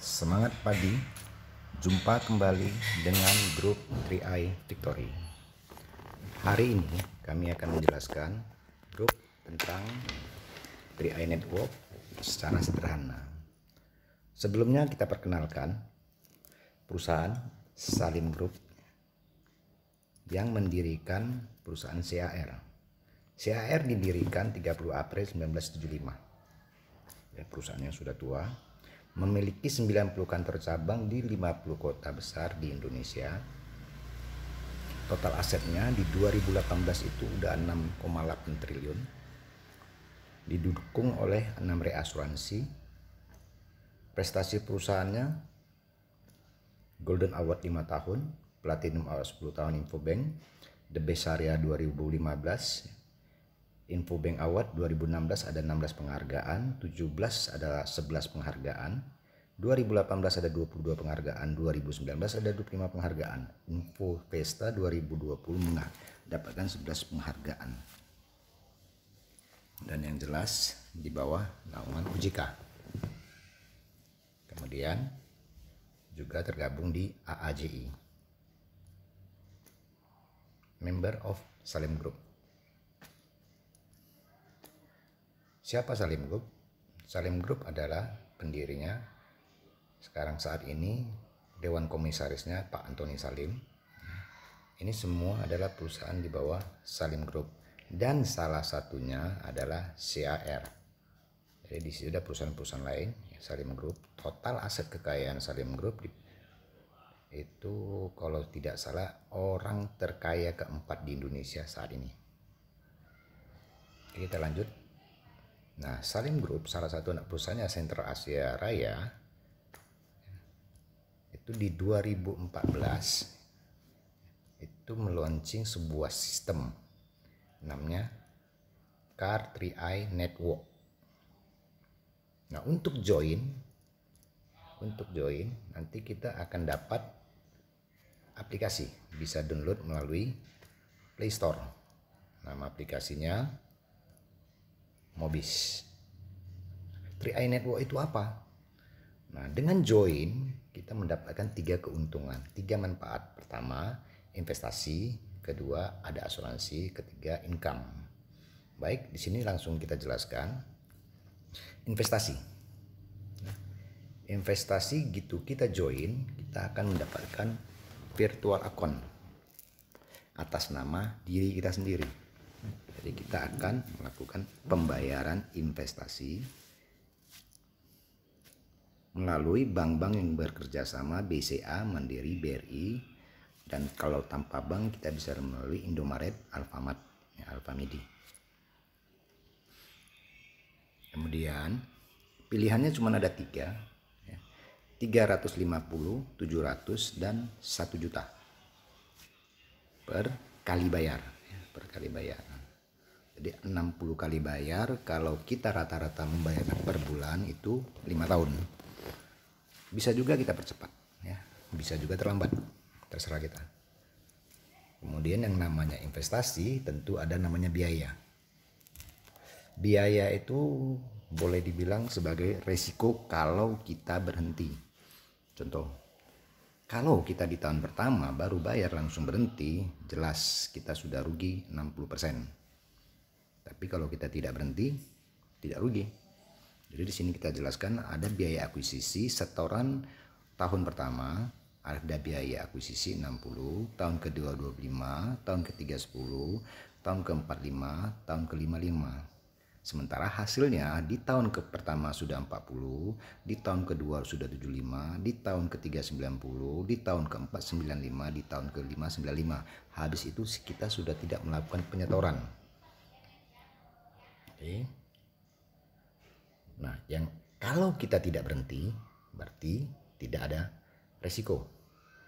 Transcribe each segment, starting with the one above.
Semangat pagi, jumpa kembali dengan grup 3i Victory. Hari ini kami akan menjelaskan grup tentang 3i Network secara sederhana. Sebelumnya kita perkenalkan perusahaan Salim Group yang mendirikan perusahaan CAR. CAR didirikan 30 April 1975. Perusahaan yang sudah tua, memiliki 90 kantor cabang di 50 kota besar di Indonesia. Total asetnya di 2018 itu udah 6,8 triliun. Didukung oleh 6 reasuransi. Prestasi perusahaannya Golden Award 5 tahun, Platinum Award 10 tahun Infobank, The Best Area 2015, Infobank Award 2016 ada 16 penghargaan, 17 adalah 11 penghargaan, 2018 ada 22 penghargaan, 2019 ada 25 penghargaan. Info Vesta 2020 mendapatkan 11 penghargaan. Dan yang jelas di bawah naungan OJK. Kemudian juga tergabung di AAJI, Member of Salim Group. Siapa Salim Group? Salim Group adalah pendirinya sekarang saat ini, Dewan Komisarisnya Pak Antoni Salim. Ini semua adalah perusahaan di bawah Salim Group dan salah satunya adalah CAR. Jadi di sini ada perusahaan-perusahaan lain, Salim Group. Total aset kekayaan Salim Group itu kalau tidak salah orang terkaya keempat di Indonesia saat ini. Oke, kita lanjut. Nah, Salim Group salah satu anak perusahaannya Sentral Asia Raya itu di 2014 itu meluncing sebuah sistem namanya CAR 3i Network. Nah, untuk join nanti kita akan dapat aplikasi, bisa download melalui Play Store. Nama aplikasinya Mobis. 3i Network itu apa? Nah, dengan join kita mendapatkan 3 keuntungan, 3 manfaat. Pertama, investasi, kedua ada asuransi, ketiga income. Baik, di sini langsung kita jelaskan. Investasi. Investasi gitu, kita join, kita akan mendapatkan virtual account atas nama diri kita sendiri. Jadi kita akan melakukan pembayaran investasi melalui bank-bank yang bekerja sama, BCA, Mandiri, BRI, dan kalau tanpa bank kita bisa melalui Indomaret, Alfamart, Alfamidi. Kemudian pilihannya cuma ada 3, 350, 700, dan 1 juta per kali bayar. Jadi 60 kali bayar, kalau kita rata-rata membayarkan per bulan itu 5 tahun. Bisa juga kita percepat, ya. Bisa juga terlambat, terserah kita. Kemudian yang namanya investasi tentu ada namanya biaya. Biaya itu boleh dibilang sebagai resiko kalau kita berhenti. Contoh, kalau kita di tahun pertama baru bayar langsung berhenti, jelas kita sudah rugi 60%. Tapi kalau kita tidak berhenti, tidak rugi. Jadi di sini kita jelaskan ada biaya akuisisi setoran tahun pertama, ada biaya akuisisi 60, tahun kedua 25, tahun ketiga 10, tahun keempat 5, tahun kelima 5. Sementara hasilnya di tahun pertama sudah 40, di tahun kedua sudah 75, di tahun ketiga 90, di tahun keempat 95, di tahun kelima 95. Habis itu kita sudah tidak melakukan penyetoran. Oke. Nah, yang kalau kita tidak berhenti berarti tidak ada resiko.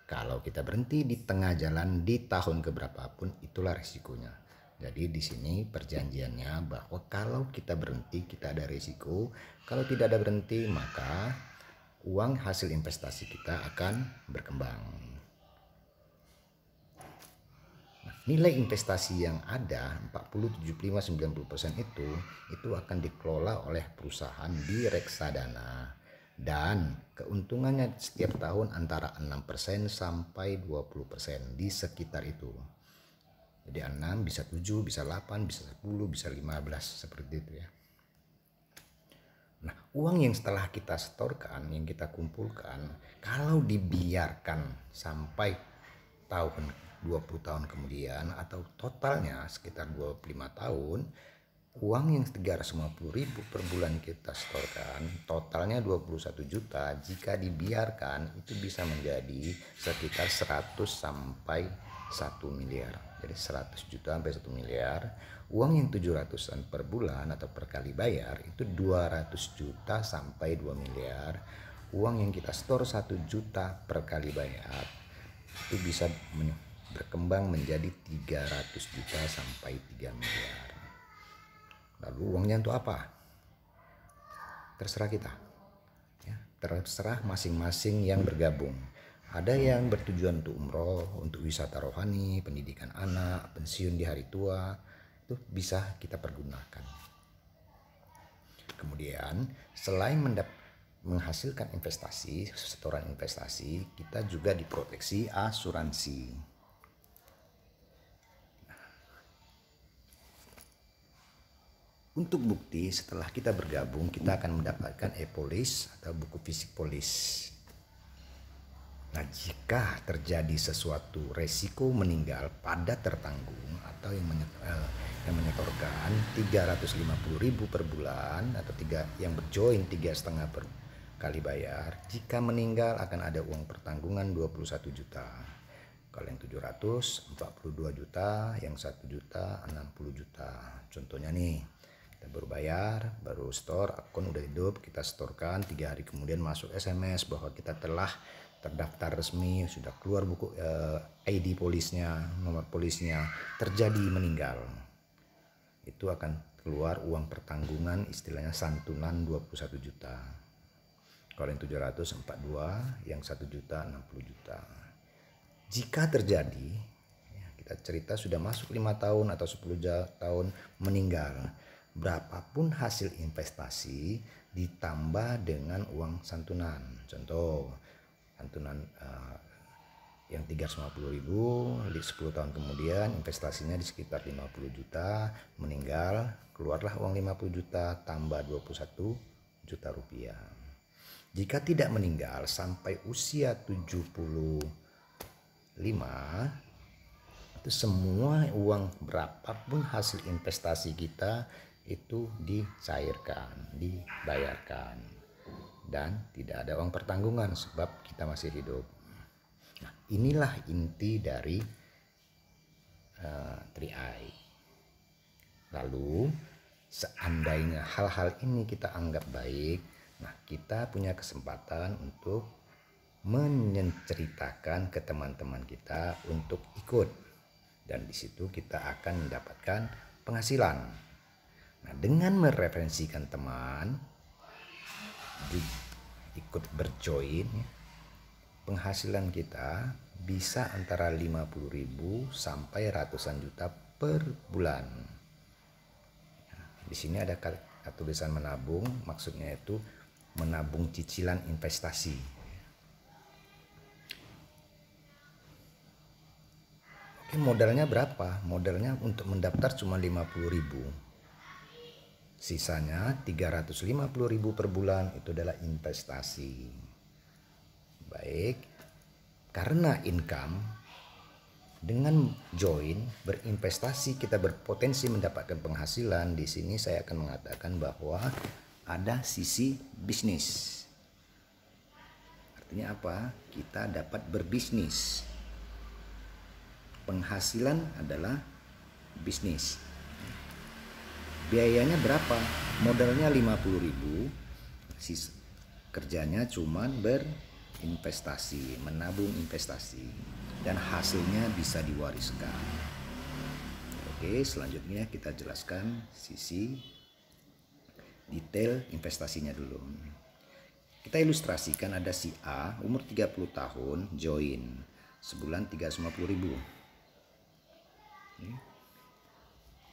Kalau kita berhenti di tengah jalan di tahun keberapapun, itulah resikonya. Jadi di sini perjanjiannya bahwa kalau kita berhenti kita ada risiko, kalau tidak ada berhenti maka uang hasil investasi kita akan berkembang. Nah, nilai investasi yang ada 40, 75, 90% itu akan dikelola oleh perusahaan di reksadana. dan keuntungannya setiap tahun antara 6% sampai 20% di sekitar itu. Jadi 6 bisa 7, bisa 8, bisa 10, bisa 15 seperti itu ya. Nah, uang yang setelah kita setorkan, yang kita kumpulkan, kalau dibiarkan sampai tahun 20 tahun kemudian atau totalnya sekitar 25 tahun, uang yang 350.000 per bulan kita setorkan, totalnya 21 juta, jika dibiarkan itu bisa menjadi sekitar 100 sampai 1 miliar. Jadi 100 juta sampai 1 miliar. Uang yang 700-an per bulan atau per kali bayar itu 200 juta sampai 2 miliar. Uang yang kita store 1 juta per kali bayar itu bisa berkembang menjadi 300 juta sampai 3 miliar. Lalu uangnya untuk apa? Terserah kita ya, terserah masing-masing yang bergabung. Ada yang bertujuan untuk umroh, untuk wisata rohani, pendidikan anak, pensiun di hari tua, itu bisa kita pergunakan. Kemudian selain menghasilkan investasi, setoran investasi, kita juga diproteksi asuransi. Untuk bukti, setelah kita bergabung, kita akan mendapatkan e-polis atau buku fisik polis. Nah, jika terjadi sesuatu resiko meninggal pada tertanggung atau yang menyetorkan 350.000 per bulan atau yang berjoin 3,5 per kali bayar, jika meninggal akan ada uang pertanggungan 21 juta. Kalau yang 700 42 juta, yang 1 juta 60 juta. Contohnya nih, kita baru bayar, baru store, akun udah hidup, kita storekan, 3 hari kemudian masuk SMS bahwa kita telah terdaftar resmi, sudah keluar buku ID polisnya, nomor polisnya, terjadi meninggal. Itu akan keluar uang pertanggungan, istilahnya santunan 21 juta. Kalau yang 700 42, yang 1 juta 60 juta. Jika terjadi, kita cerita sudah masuk 5 tahun atau 10 tahun meninggal, berapapun hasil investasi ditambah dengan uang santunan. Contoh, santunan yang 350.000 di 10 tahun kemudian investasinya di sekitar 50 juta, meninggal keluarlah uang 50 juta tambah 21 juta rupiah. Jika tidak meninggal sampai usia 75, itu semua uang berapapun hasil investasi kita itu dicairkan, dibayarkan, dan tidak ada uang pertanggungan sebab kita masih hidup. Nah, inilah inti dari 3i. Lalu seandainya hal-hal ini kita anggap baik, nah kita punya kesempatan untuk menceritakan ke teman-teman kita untuk ikut, dan di situ kita akan mendapatkan penghasilan. Nah, dengan mereferensikan teman ikut berjoin, penghasilan kita bisa antara 50.000 sampai ratusan juta per bulan. Di sini ada tulisan menabung, maksudnya itu menabung cicilan investasi. Oke, modalnya berapa? Modalnya untuk mendaftar cuma 50.000. Sisanya 350.000 per bulan itu adalah investasi. Baik, karena income dengan join berinvestasi kita berpotensi mendapatkan penghasilan. Di sini saya akan mengatakan bahwa ada sisi bisnis. Artinya apa? Kita dapat berbisnis. Penghasilan adalah bisnis. Biayanya berapa? Modalnya 50.000, kerjanya cuman berinvestasi, menabung investasi, dan hasilnya bisa diwariskan. Oke, selanjutnya kita jelaskan sisi detail investasinya dulu. Kita ilustrasikan ada si A, umur 30 tahun, join, sebulan 350.000.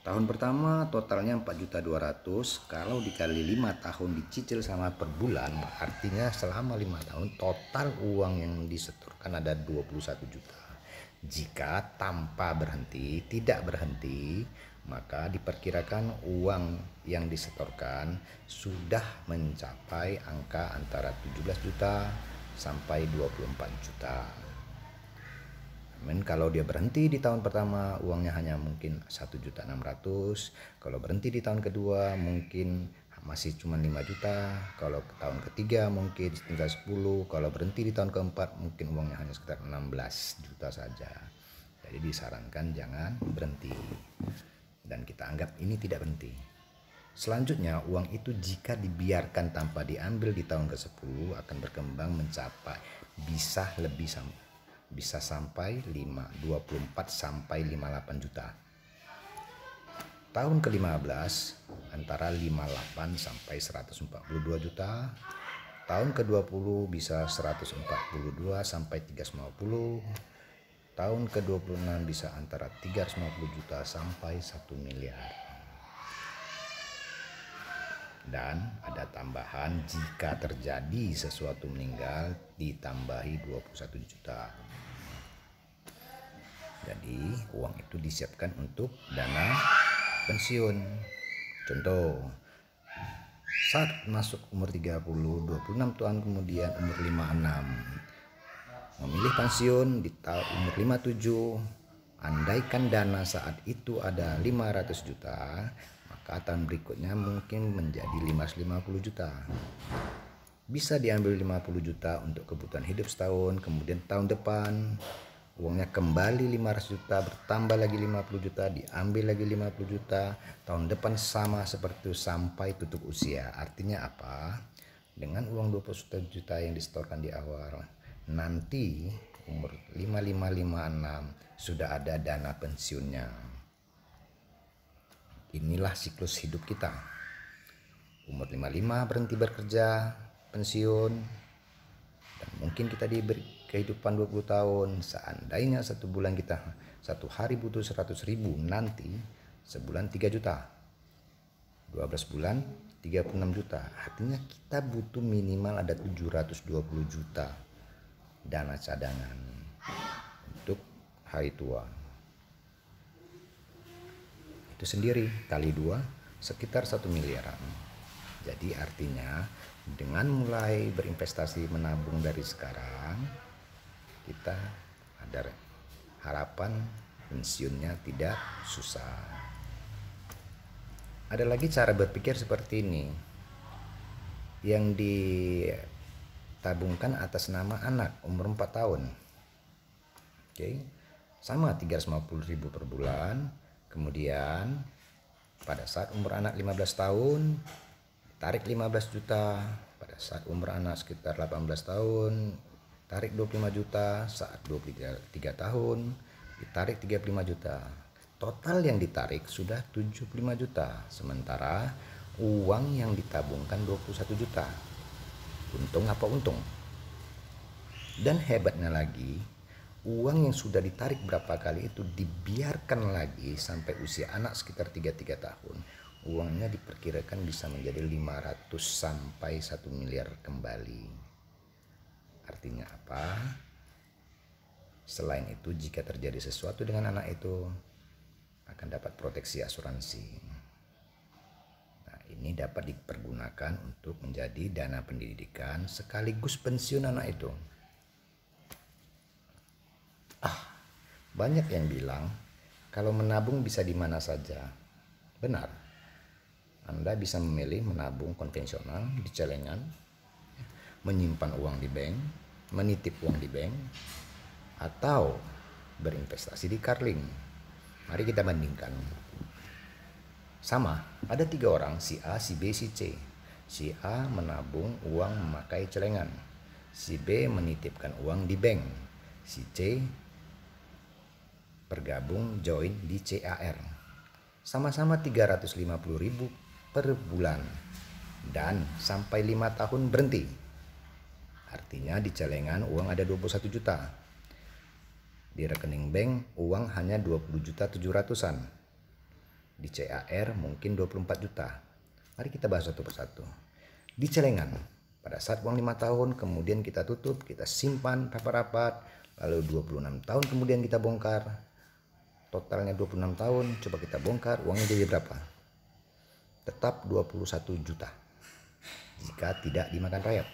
Tahun pertama totalnya 4.200.000, kalau dikali 5 tahun dicicil sama per bulan, artinya selama 5 tahun total uang yang disetorkan ada 21 juta. Jika tanpa berhenti, tidak berhenti, maka diperkirakan uang yang disetorkan sudah mencapai angka antara 17 juta sampai 24 juta. Kalau dia berhenti di tahun pertama, uangnya hanya mungkin 1.600.000. Kalau berhenti di tahun kedua mungkin masih cuma 5 juta. Kalau ke tahun ketiga mungkin tinggal 10. Kalau berhenti di tahun keempat mungkin uangnya hanya sekitar 16 juta saja. Jadi disarankan jangan berhenti. Dan kita anggap ini tidak berhenti. Selanjutnya, uang itu jika dibiarkan tanpa diambil di tahun ke-10 akan berkembang mencapai bisa sampai 24 sampai 58 juta. Tahun ke-15 antara 58 sampai 142 juta. Tahun ke-20 bisa 142 sampai 350. Tahun ke-26 bisa antara 350 juta sampai 1 miliar. Dan ada tambahan jika terjadi sesuatu meninggal ditambahi 21 juta. Jadi uang itu disiapkan untuk dana pensiun. Contoh, saat masuk umur 30, 26 tahun kemudian umur 56, memilih pensiun di tahun umur 57, andaikan dana saat itu ada 500 juta, maka tahun berikutnya mungkin menjadi 550 juta. Bisa diambil 50 juta untuk kebutuhan hidup setahun, kemudian tahun depan uangnya kembali 500 juta, bertambah lagi 50 juta, diambil lagi 50 juta, tahun depan sama seperti itu sampai tutup usia. Artinya apa? Dengan uang 21 juta yang disetorkan di awal, nanti umur 55-56 sudah ada dana pensiunnya. Inilah siklus hidup kita. Umur 55 berhenti bekerja, pensiun, dan mungkin kita diberi kehidupan 20 tahun. Seandainya satu bulan kita satu hari butuh 100.000, nanti sebulan 3 juta, 12 bulan 36 juta. Artinya kita butuh minimal ada 720 juta dana cadangan untuk hari tua. Itu sendiri kali 2 sekitar 1 miliaran. Jadi artinya dengan mulai berinvestasi menabung dari sekarang, kita ada harapan pensiunnya tidak susah. Ada lagi cara berpikir seperti ini, yang ditabungkan atas nama anak umur 4 tahun. Oke, sama 350.000 per bulan. Kemudian pada saat umur anak 15 tahun tarik 15 juta, pada saat umur anak sekitar 18 tahun tarik 25 juta, saat 23 tahun ditarik 35 juta. Total yang ditarik sudah 75 juta, sementara uang yang ditabungkan 21 juta. Untung apa untung? Dan hebatnya lagi, uang yang sudah ditarik berapa kali itu dibiarkan lagi sampai usia anak sekitar 33 tahun. Uangnya diperkirakan bisa menjadi 500 sampai 1 miliar kembali. Artinya apa? Selain itu, jika terjadi sesuatu dengan anak itu akan dapat proteksi asuransi. Nah, ini dapat dipergunakan untuk menjadi dana pendidikan sekaligus pensiun anak itu. Banyak yang bilang kalau menabung bisa di mana saja. Benar. Anda bisa memilih menabung konvensional di celengan, menyimpan uang di bank, menitip uang di bank, atau berinvestasi di Carling. Mari kita bandingkan. Sama, ada 3 orang, si A, si B, si C. Si A menabung uang memakai celengan, si B menitipkan uang di bank, si C bergabung join di CAR. Sama-sama 350.000 per bulan dan sampai 5 tahun berhenti. Artinya di celengan uang ada 21 juta. Di rekening bank uang hanya 20.700.000-an. Di CAR mungkin 24 juta. Mari kita bahas satu persatu. Di celengan, pada saat uang 5 tahun, kemudian kita tutup, kita simpan rapat-rapat, lalu 26 tahun kemudian kita bongkar. Totalnya 26 tahun, coba kita bongkar, uangnya jadi berapa? Tetap 21 juta. Jika tidak dimakan rayap.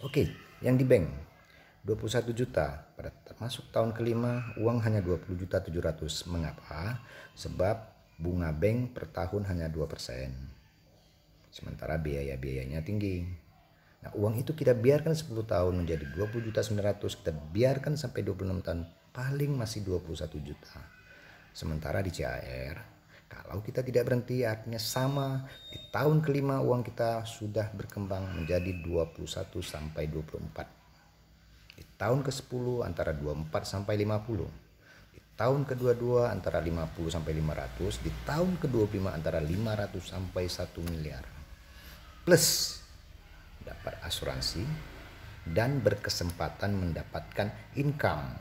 Oke, yang di bank 21 juta pada masuk tahun kelima, uang hanya 20 juta 700. Mengapa? Sebab bunga bank per tahun hanya 2%. Sementara biaya-biayanya tinggi. Nah, uang itu kita biarkan 10 tahun menjadi 20 juta 900, kita biarkan sampai 26 tahun, paling masih 21 juta. Sementara di CAR, kalau kita tidak berhenti artinya sama, di tahun kelima uang kita sudah berkembang menjadi 21 sampai 24. Di tahun ke-10 antara 24 sampai 50. Di tahun ke-22 antara 50 sampai 500, di tahun ke-25 antara 500 sampai 1 miliar. Plus dapat asuransi dan berkesempatan mendapatkan income.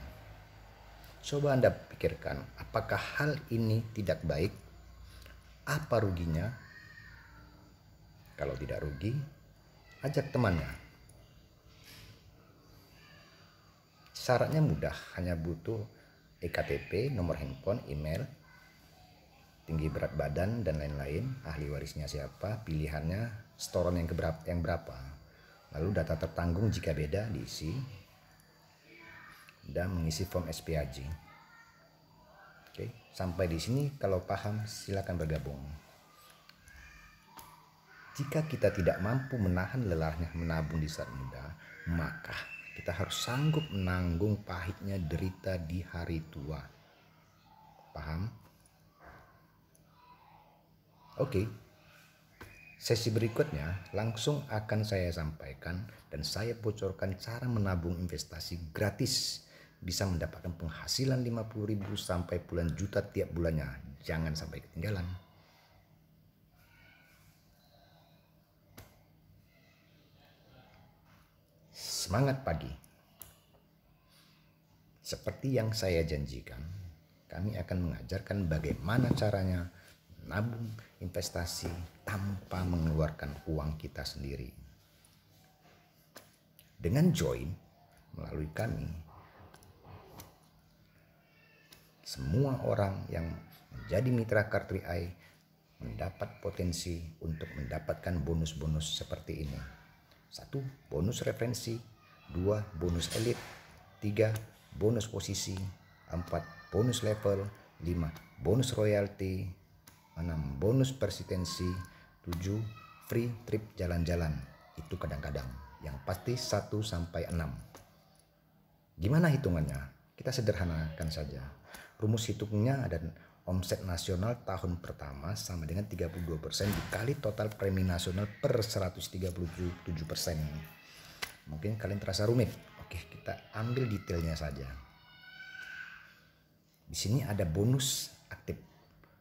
Coba Anda pikirkan, apakah hal ini tidak baik? Apa ruginya? Kalau tidak rugi, ajak temannya. Syaratnya mudah, hanya butuh EKTP, nomor handphone, email, tinggi berat badan dan lain-lain, ahli warisnya siapa, pilihannya, setoran yang berapa. Lalu data tertanggung jika beda diisi dan mengisi form SPAJ. Oke, sampai di sini kalau paham silakan bergabung. Jika kita tidak mampu menahan lelahnya menabung di saat muda, maka kita harus sanggup menanggung pahitnya derita di hari tua. Paham? Oke. Sesi berikutnya langsung akan saya sampaikan dan saya bocorkan cara menabung investasi gratis. Bisa mendapatkan penghasilan 50.000 sampai puluhan juta tiap bulannya. Jangan sampai ketinggalan. Semangat pagi. Seperti yang saya janjikan, kami akan mengajarkan bagaimana caranya menabung investasi tanpa mengeluarkan uang kita sendiri. Dengan join melalui kami, semua orang yang menjadi mitra Car 3i mendapat potensi untuk mendapatkan bonus-bonus seperti ini. 1. Bonus referensi, 2. Bonus elit, 3. Bonus posisi, 4. Bonus level, 5. Bonus royalty, 6. Bonus presidensi, 7. Free trip jalan-jalan. Itu kadang-kadang, yang pasti 1 sampai 6. Gimana hitungannya? Kita sederhanakan saja. Rumus hitungnya ada omset nasional tahun pertama sama dengan 32% dikali total premi nasional per 137%. Mungkin kalian terasa rumit. Oke, kita ambil detailnya saja. Di sini ada bonus aktif,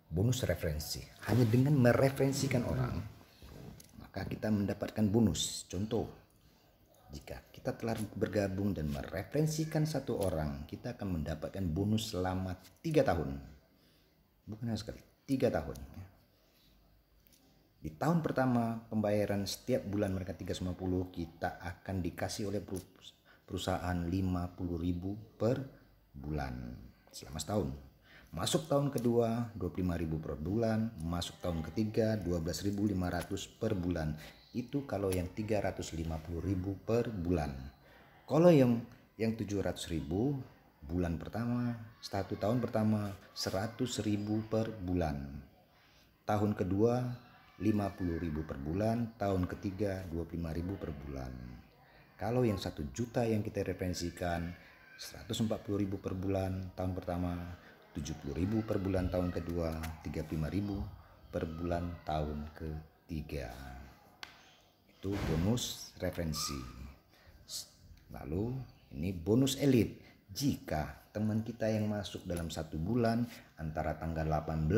bonus referensi. Hanya dengan mereferensikan orang, maka kita mendapatkan bonus. Contoh, jika kita telah bergabung dan mereferensikan satu orang, kita akan mendapatkan bonus selama 3 tahun. Bukan hanya sekali, 3 tahun. Di tahun pertama pembayaran setiap bulan mereka 350, kita akan dikasih oleh perusahaan 50.000 per bulan selama setahun. Masuk tahun kedua 25.000 per bulan, masuk tahun ketiga 12.500 per bulan. Itu kalau yang 350.000 per bulan. Kalau yang 700.000 bulan pertama, 1 tahun pertama 100.000 per bulan. Tahun kedua 50.000 per bulan, tahun ketiga 25.000 per bulan. Kalau yang 1 juta yang kita referensikan 140.000 per bulan tahun pertama, 70.000 per bulan tahun kedua, 35.000 per bulan tahun ketiga. Itu bonus referensi. Lalu ini bonus elit. Jika teman kita yang masuk dalam 1 bulan antara tanggal 18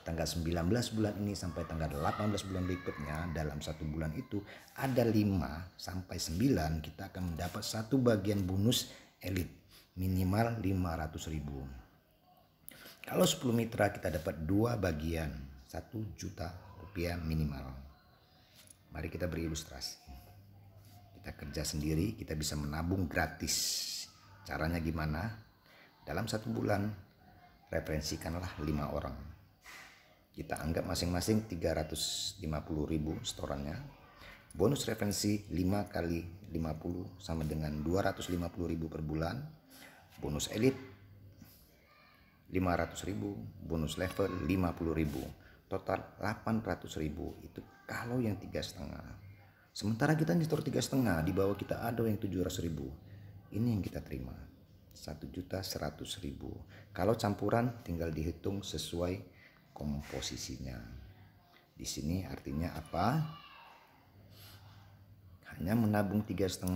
tanggal 19 bulan ini sampai tanggal 18 bulan berikutnya, dalam 1 bulan itu ada 5 sampai 9, kita akan mendapat 1 bagian bonus elit minimal 500.000. Kalau 10 mitra kita dapat 2 bagian, 1 juta rupiah minimal. Mari kita berilustrasi. Kita kerja sendiri, kita bisa menabung gratis. Caranya gimana? Dalam 1 bulan, referensikanlah 5 orang. Kita anggap masing-masing 350.000 setorannya. Bonus referensi 5 kali 50 sama dengan 250.000 per bulan. Bonus elit 500.000, bonus level 50.000, total 800.000. Itu kalau yang 3,5. Sementara kita nyetor 3,5, di bawah kita ada yang 700.000. Ini yang kita terima, 1.100.000. Kalau campuran tinggal dihitung sesuai komposisinya. Di sini artinya apa? Hanya menabung 3,5,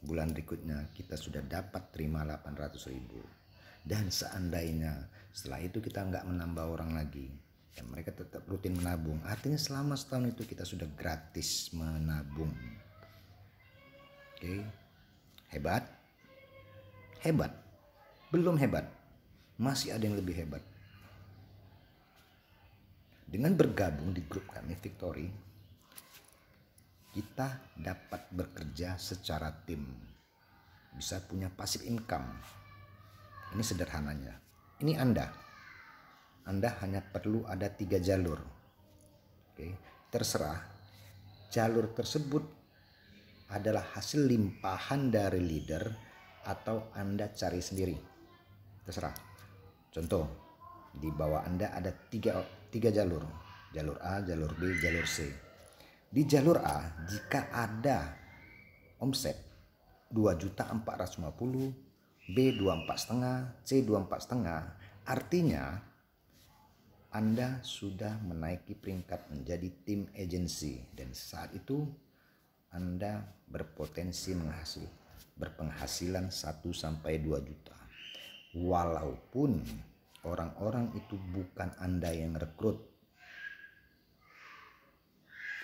bulan berikutnya kita sudah dapat terima 800.000. Dan seandainya setelah itu kita nggak menambah orang lagi dan mereka tetap rutin menabung, artinya selama setahun itu kita sudah gratis menabung. Oke, hebat? Hebat? Belum hebat, masih ada yang lebih hebat. Dengan bergabung di grup kami Victory, kita dapat bekerja secara tim, bisa punya passive income. Ini sederhananya. Ini Anda hanya perlu ada 3 jalur. Oke, terserah jalur tersebut adalah hasil limpahan dari leader atau Anda cari sendiri. Terserah. Contoh, di bawah Anda ada 3 jalur. Jalur A, jalur B, jalur C. Di jalur A, jika ada omset 2.450.000, B 24,5, C 24,5, artinya Anda sudah menaiki peringkat menjadi tim agency dan saat itu Anda berpotensi berpenghasilan 1 sampai 2 juta. Walaupun orang-orang itu bukan Anda yang rekrut.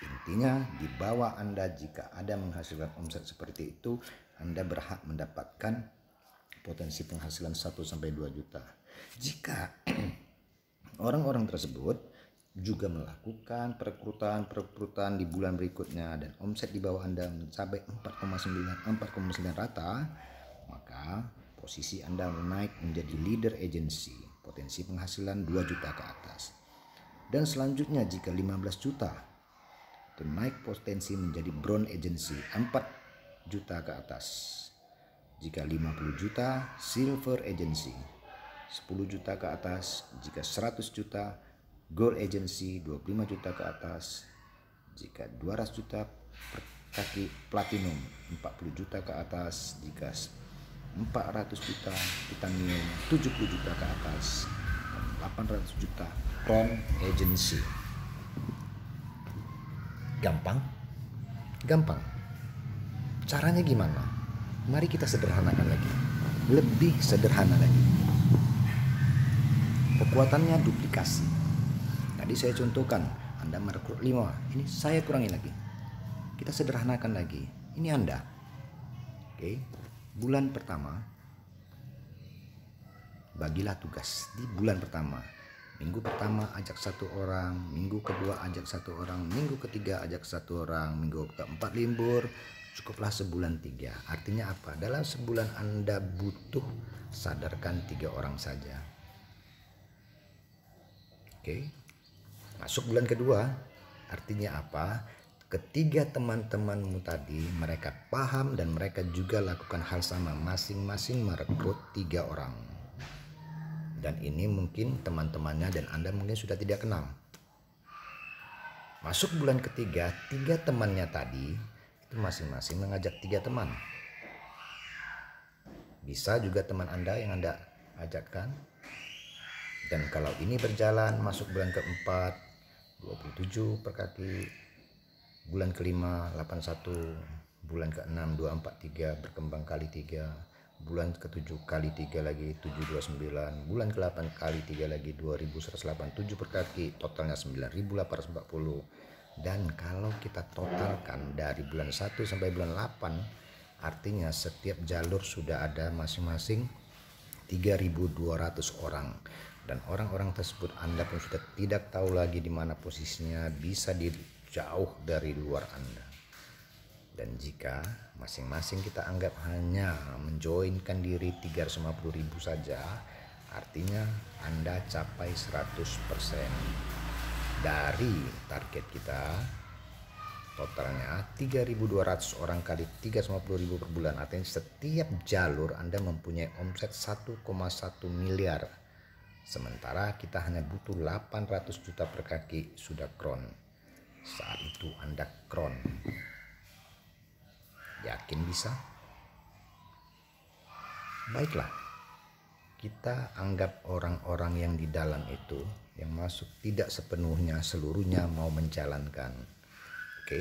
Intinya di bawah Anda jika ada menghasilkan omset seperti itu, Anda berhak mendapatkan potensi penghasilan 1 sampai 2 juta. Jika orang-orang tersebut juga melakukan perekrutan di bulan berikutnya dan omset di bawah Anda mencapai 4,9 rata, maka posisi Anda naik menjadi leader agency, potensi penghasilan 2 juta ke atas. Dan selanjutnya jika 15 juta itu naik potensi menjadi bronze agency, 4 juta ke atas. Jika 50 juta, silver agency, 10 juta ke atas. Jika 100 juta, gold agency, 25 juta ke atas. Jika 200 juta per kaki, platinum, 40 juta ke atas. Jika 400 juta, titanium, 70 juta ke atas. Dan 800 juta, bronze agency. Gampang? Gampang. Caranya gimana? Mari kita sederhanakan lagi, lebih sederhana lagi. Kekuatannya duplikasi. Tadi saya contohkan, Anda merekrut 5, ini saya kurangi lagi. Kita sederhanakan lagi, ini Anda. Oke, bulan pertama, bagilah tugas di bulan pertama. Minggu pertama ajak 1 orang, minggu kedua ajak 1 orang, minggu ketiga ajak 1 orang, minggu keempat libur. Cukuplah sebulan 3. Artinya apa? Dalam sebulan Anda butuh sadarkan 3 orang saja. Oke. Masuk bulan kedua, artinya apa? Ketiga teman-temanmu tadi mereka paham dan mereka juga lakukan hal sama, masing-masing merekrut 3 orang. Dan ini mungkin teman-temannya dan Anda mungkin sudah tidak kenal. Masuk bulan ketiga, 3 temannya tadi masing-masing mengajak 3 teman. Bisa juga teman Anda yang Anda ajakkan. Dan kalau ini berjalan masuk bulan keempat 27 per kaki, bulan kelima 81, bulan ke-6 243 berkembang kali 3, bulan ke-7 kali 3 lagi 729, bulan ke-8 kali 3 lagi 2187 per kaki, totalnya 9840. Dan kalau kita totalkan dari bulan 1 sampai bulan 8, artinya setiap jalur sudah ada masing-masing 3.200 orang. Dan orang-orang tersebut Anda pun sudah tidak tahu lagi di mana posisinya, bisa jauh dari luar Anda. Dan jika masing-masing kita anggap hanya menjoinkan diri 350.000 saja, artinya Anda capai 100% dari target kita. Totalnya 3.200 orang kali 350.000 per bulan, artinya setiap jalur Anda mempunyai omset 1,1 miliar. Sementara kita hanya butuh 800 juta per kaki sudah kron. Saat itu Anda kron. Yakin bisa? Baiklah, kita anggap orang-orang yang di dalam itu, yang masuk tidak sepenuhnya seluruhnya mau menjalankan. Oke,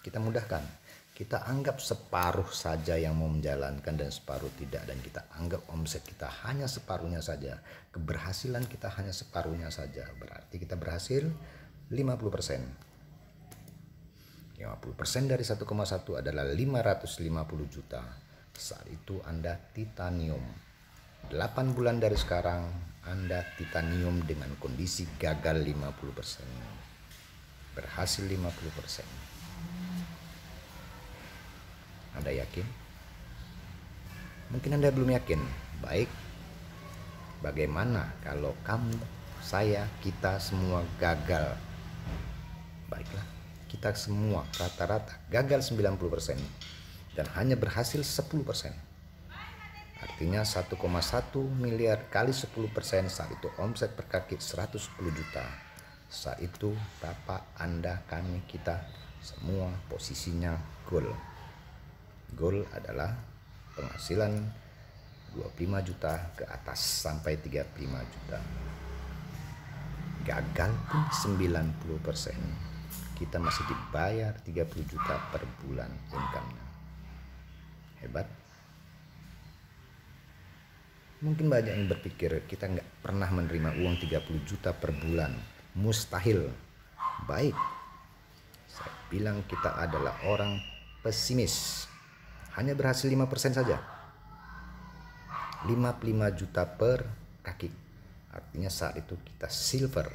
kita mudahkan. Kita anggap separuh saja yang mau menjalankan dan separuh tidak. Dan kita anggap omset kita hanya separuhnya saja. Keberhasilan kita hanya separuhnya saja. Berarti kita berhasil 50%. 50% dari 1,1 adalah 550 juta. Saat itu Anda titanium. 8 bulan dari sekarang Anda titanium dengan kondisi gagal 50%. Berhasil 50%. Anda yakin? Mungkin Anda belum yakin. Baik, bagaimana kalau kamu, saya, kita semua gagal? Baiklah, kita semua rata-rata gagal 90% dan hanya berhasil 10%. Artinya 1,1 miliar kali 10%, saat itu omset per kaki 110 juta. Saat itu Bapak, Anda, kami, kita semua posisinya goal. Goal adalah penghasilan 25 juta ke atas sampai 35 juta. Gagal pun 90%. Kita masih dibayar 30 juta per bulan income-nya. Hebat. Mungkin banyak yang berpikir kita nggak pernah menerima uang 30 juta per bulan. Mustahil. Baik. Saya bilang kita adalah orang pesimis. Hanya berhasil 5% saja. 55 juta per kaki. Artinya saat itu kita silver.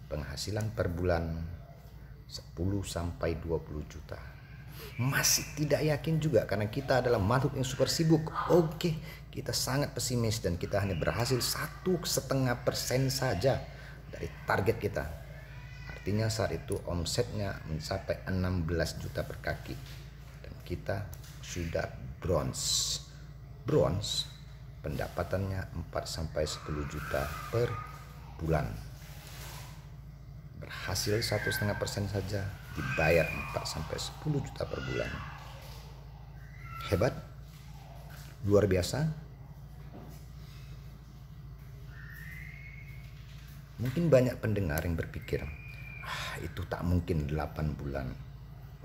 Penghasilan per bulan 10 sampai 20 juta. Masih tidak yakin juga karena kita adalah makhluk yang super sibuk. Oke, kita sangat pesimis dan kita hanya berhasil 1,5% saja dari target kita. Artinya saat itu omsetnya mencapai 16 juta per kaki. Dan kita sudah bronze. Bronze pendapatannya 4 sampai 10 juta per bulan. Berhasil 1,5% saja dibayar 4 sampai 10 juta per bulan. Hebat? Luar biasa? Mungkin banyak pendengar yang berpikir, itu tak mungkin 8 bulan.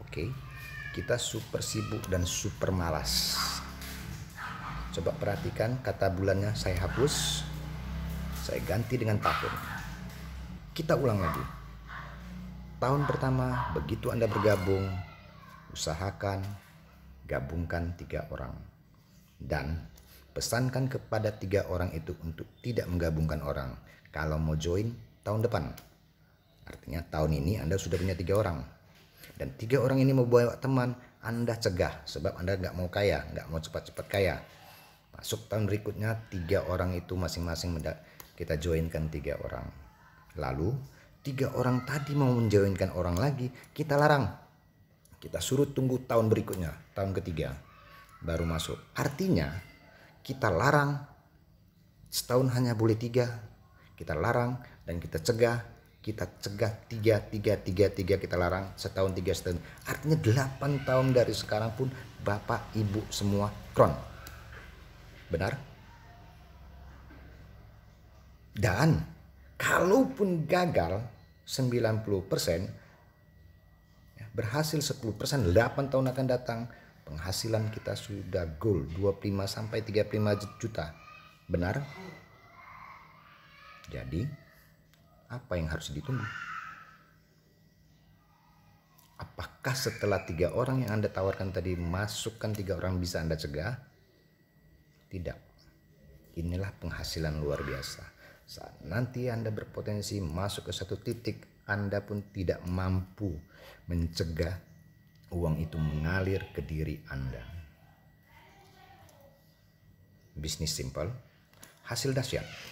Oke. Kita super sibuk dan super malas. Coba perhatikan kata bulannya saya hapus, saya ganti dengan tahun. Kita ulang lagi. Tahun pertama, begitu Anda bergabung, usahakan gabungkan 3 orang. Dan pesankan kepada 3 orang itu untuk tidak menggabungkan orang. Kalau mau join tahun depan. Artinya tahun ini Anda sudah punya 3 orang. Dan 3 orang ini mau bawa teman, Anda cegah. Sebab Anda nggak mau kaya, nggak mau cepat-cepat kaya. Masuk tahun berikutnya 3 orang itu masing-masing kita joinkan 3 orang. Lalu 3 orang tadi mau menjoinkan orang lagi, kita larang. Kita suruh tunggu tahun berikutnya, tahun ketiga baru masuk. Artinya kita larang, setahun hanya boleh 3. Kita larang dan kita cegah. Kita cegah 3 kita larang, setahun 3 setahun. Artinya 8 tahun dari sekarang pun Bapak Ibu semua kron. Benar? Dan kalaupun gagal 90%, berhasil 10%, 8 tahun akan datang, penghasilan kita sudah goal 25 sampai 35 juta. Benar? Jadi apa yang harus ditunggu? Apakah setelah 3 orang yang Anda tawarkan tadi, masukkan 3 orang bisa Anda cegah? Tidak. Inilah penghasilan luar biasa. Saat nanti Anda berpotensi masuk ke satu titik, Anda pun tidak mampu mencegah uang itu mengalir ke diri Anda. Bisnis simple, hasil dahsyat.